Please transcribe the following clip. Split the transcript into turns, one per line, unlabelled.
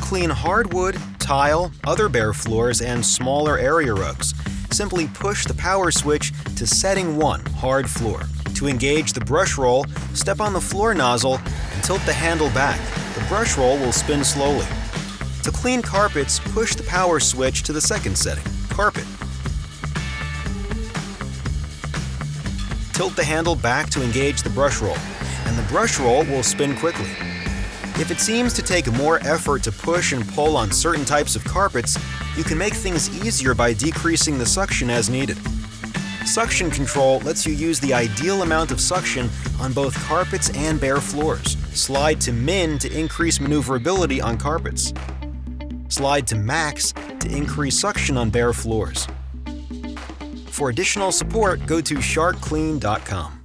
clean hardwood, tile, other bare floors, and smaller area rugs. Simply push the power switch to setting 1, hard floor. To engage the brush roll, step on the floor nozzle and tilt the handle back. The brush roll will spin slowly. To clean carpets, push the power switch to the second setting, carpet. Tilt the handle back to engage the brush roll, and the brush roll will spin quickly. If it seems to take more effort to push and pull on certain types of carpets, you can make things easier by decreasing the suction as needed. Suction control lets you use the ideal amount of suction on both carpets and bare floors. Slide to min to increase maneuverability on carpets. Slide to max to increase suction on bare floors. For additional support, go to sharkclean.com.